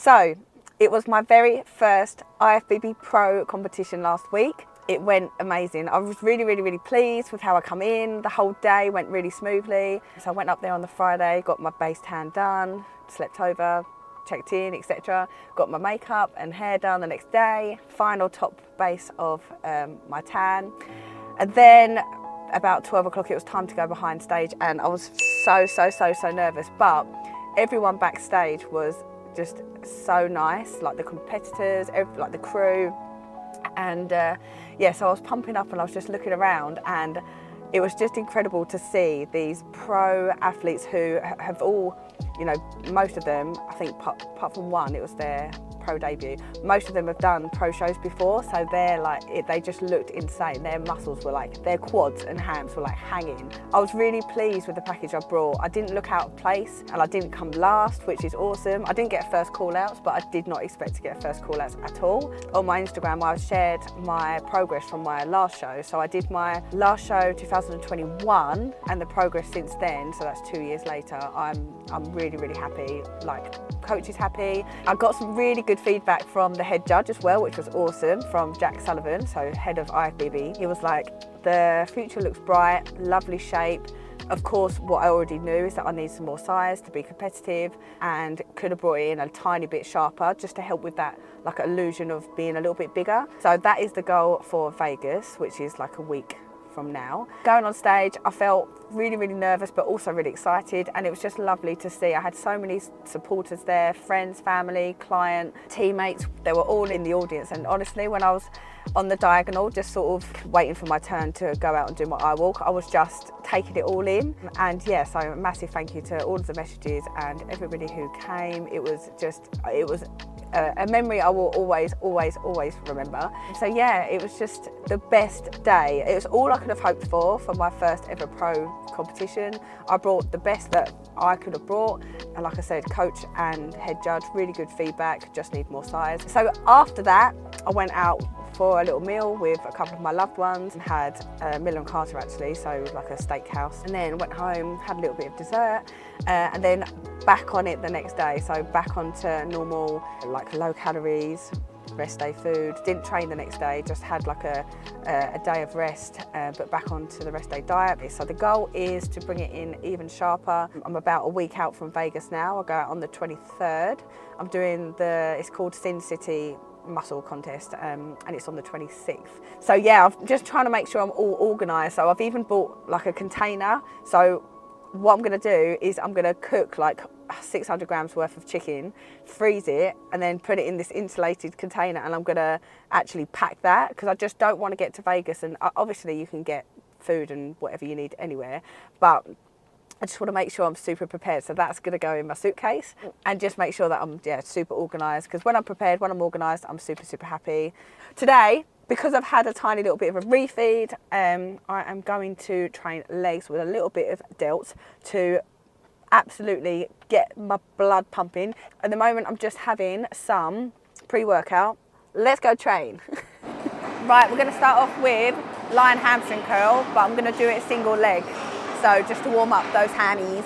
So it was my very first IFBB Pro competition last week. It went amazing. I was really pleased with how I come in. The whole day went really smoothly. So I went up there on the Friday, got my base tan done, slept over, checked in, etc. Got my makeup and hair done the next day. Final top base of my tan. And then about 12 o'clock it was time to go behind stage, and I was so nervous, but everyone backstage was just so nice, like the competitors, like the crew. And yeah, so I was pumping up and I was just looking around, and it was just incredible to see these pro athletes who have all, you know, most of them, I think apart from one, it was their pro debut. Most of them have done pro shows before, so they're like, they just looked insane. Their muscles were like, their quads and hams were like hanging. I was really pleased with the package I brought. I didn't look out of place and I didn't come last, which is awesome. I didn't get first call outs, but I did not expect to get first call outs at all. On my Instagram, I shared my progress from my last show. So I did my last show 2021 and the progress since then, so that's 2 years later. I'm really happy. Like, coach is happy. I got some really good feedback from the head judge as well, which was awesome, from Jack Sullivan, so head of IFBB. He was like, the future looks bright, lovely shape. Of course, what I already knew is that I need some more size to be competitive, and could have brought it in a tiny bit sharper just to help with that like illusion of being a little bit bigger. So that is the goal for Vegas, which is like a week from now. Going on stage, I felt really nervous, but also really excited, and it was just lovely to see. I had so many supporters there, friends, family, client, teammates. They were all in the audience, and honestly, when I was on the diagonal, just sort of waiting for my turn to go out and do my eye walk, I was just taking it all in. And yeah, so a massive thank you to all of the messages and everybody who came. It was a memory I will always remember. So yeah, it was just the best day. It was all I could have hoped for my first ever pro competition. I brought the best that I could have brought, and like I said, coach and head judge, really good feedback, just need more size. So after that, I went out for a little meal with a couple of my loved ones, and had Miller and Carter actually, so like a steakhouse, and then went home, had a little bit of dessert, and then back on it the next day. So back onto normal, like low calories, rest day food. Didn't train the next day, just had like a day of rest, but back onto the rest day diet. So the goal is to bring it in even sharper. I'm about a week out from Vegas now. I'll go out on the 23rd. I'm doing it's called Sin City muscle contest, and it's on the 26th. So yeah, I'm just trying to make sure I'm all organised. So I've even bought like a container. So what I'm going to do is I'm going to cook like 600 grams worth of chicken, freeze it, and then put it in this insulated container, and I'm going to actually pack that, because I just don't want to get to Vegas. And obviously you can get food and whatever you need anywhere, but I just want to make sure I'm super prepared. So that's going to go in my suitcase, and just make sure that I'm super organised, because when I'm prepared, when I'm organised, I'm super happy. Today, because I've had a tiny little bit of a refeed, I am going to train legs with a little bit of delts to absolutely get my blood pumping. At the moment, I'm just having some pre-workout. Let's go train. Right, we're going to start off with lying hamstring curl, but I'm going to do it single leg. So just to warm up those hammies.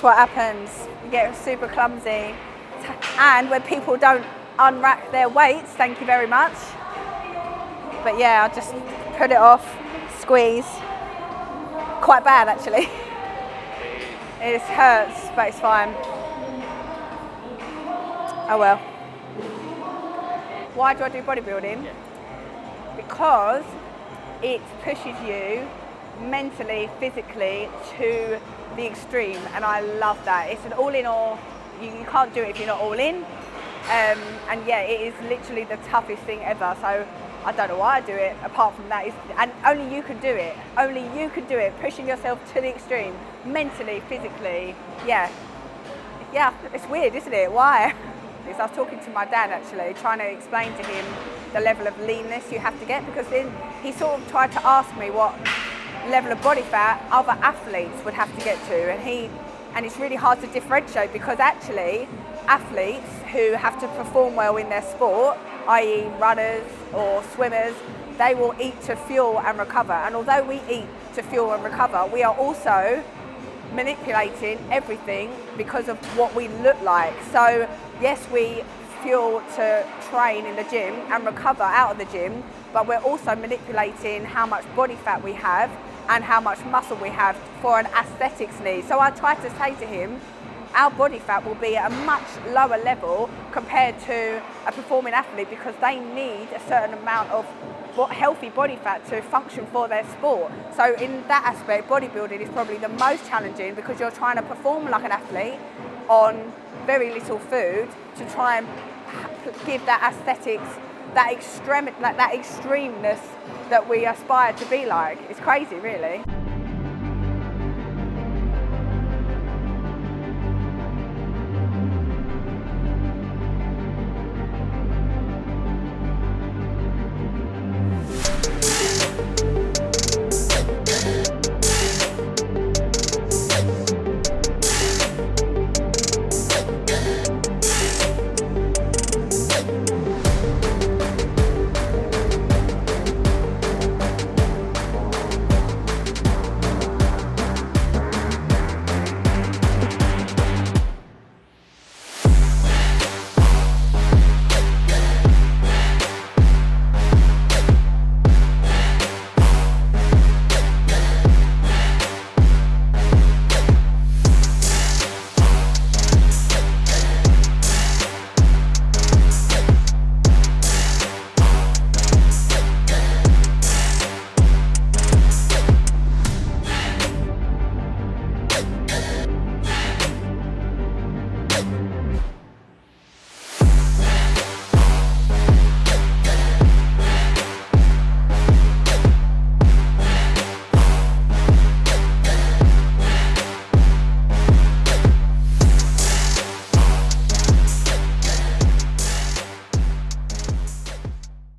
that's what happens. You get super clumsy. And when people don't unrack their weights, thank you very much. But yeah, I just put it off, squeeze. Quite bad actually. It hurts, but it's fine. Oh well. Why do I do bodybuilding? Because it pushes you mentally, physically to the extreme, and I love that. It's an all in or you can't do it if you're not all in. And yeah, it is literally the toughest thing ever. So I don't know why I do it, apart from that, and only you can do it. Only you can do it, pushing yourself to the extreme, mentally, physically. Yeah, it's weird, isn't it? Why? I was talking to my dad actually, trying to explain to him the level of leanness you have to get, because then he sort of tried to ask me what level of body fat other athletes would have to get to, and it's really hard to differentiate, because actually athletes who have to perform well in their sport, i.e. runners or swimmers, they will eat to fuel and recover. And although we eat to fuel and recover, we are also manipulating everything because of what we look like. So yes, we fuel to train in the gym and recover out of the gym, but we're also manipulating how much body fat we have and how much muscle we have for an aesthetics need. So I tried to say to him, our body fat will be at a much lower level compared to a performing athlete, because they need a certain amount of healthy body fat to function for their sport. So in that aspect, bodybuilding is probably the most challenging, because you're trying to perform like an athlete on very little food to try and give that aesthetics, that extremeness that we aspire to be like. It's crazy, really.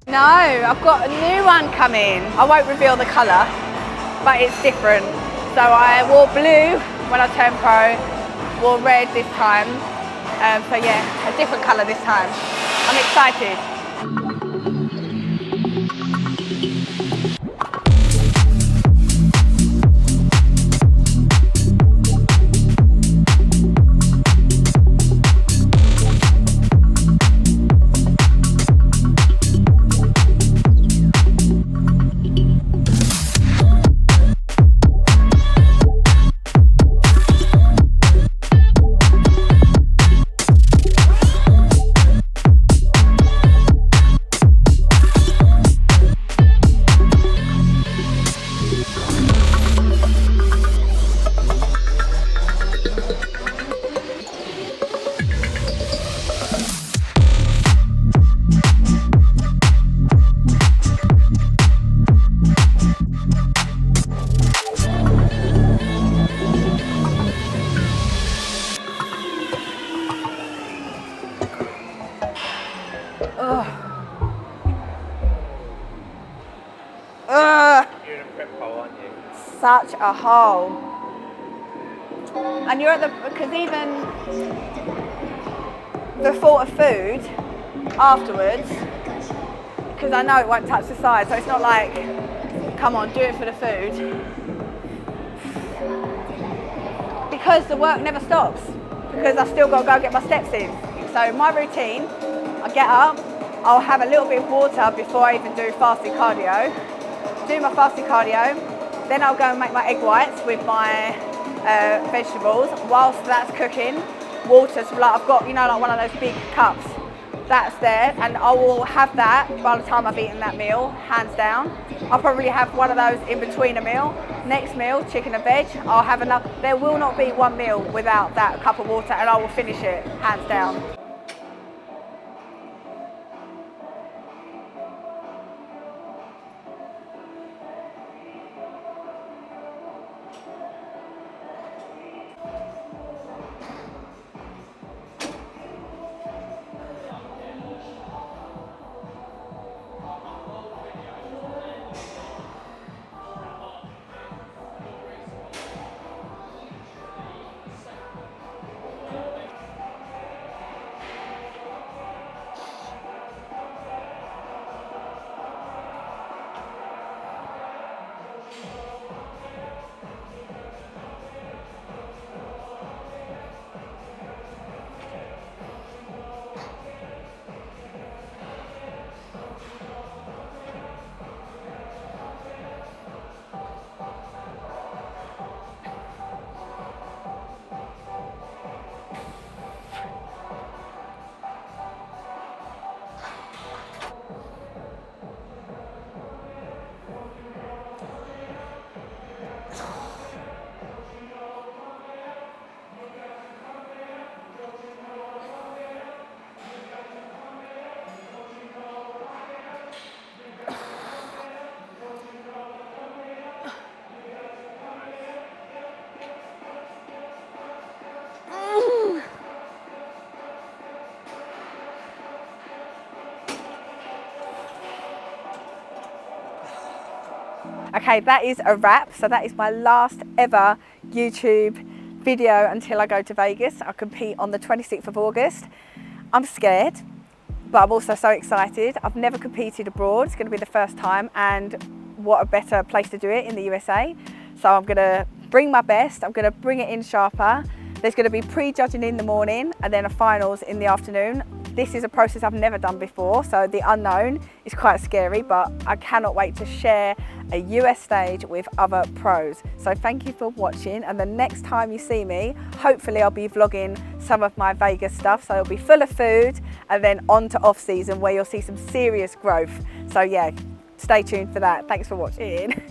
No, I've got a new one coming. I won't reveal the colour, but it's different. So I wore blue when I turned pro, wore red this time. So yeah, a different colour this time. I'm excited. You're in a prep hole, aren't you? Such a hole. And you're at because even the thought of food afterwards, because I know it won't touch the side, so it's not like, come on, do it for the food. because the work never stops, because I still got to go get my steps in. So my routine, I get up, I'll have a little bit of water before I even do fasted cardio, do my fasted cardio, then I'll go and make my egg whites with my vegetables. Whilst that's cooking, water, so like I've got, you know, like one of those big cups, that's there, and I will have that by the time I've eaten that meal, hands down. I'll probably have one of those in between a meal. Next meal, chicken and veg, I'll have enough. There will not be one meal without that cup of water, and I will finish it, hands down. Okay, that is a wrap. So that is my last ever YouTube video until I go to Vegas. I compete on the 26th of August. I'm scared, but I'm also so excited. I've never competed abroad. It's going to be the first time, and what a better place to do it in the USA. So I'm going to bring my best. I'm going to bring it in sharper. There's going to be pre-judging in the morning and then a finals in the afternoon. This is a process I've never done before, so the unknown is quite scary, but I cannot wait to share a US stage with other pros. So thank you for watching, and the next time you see me, hopefully I'll be vlogging some of my Vegas stuff, so it'll be full of food, and then on to off season where you'll see some serious growth. So yeah, stay tuned for that. Thanks for watching.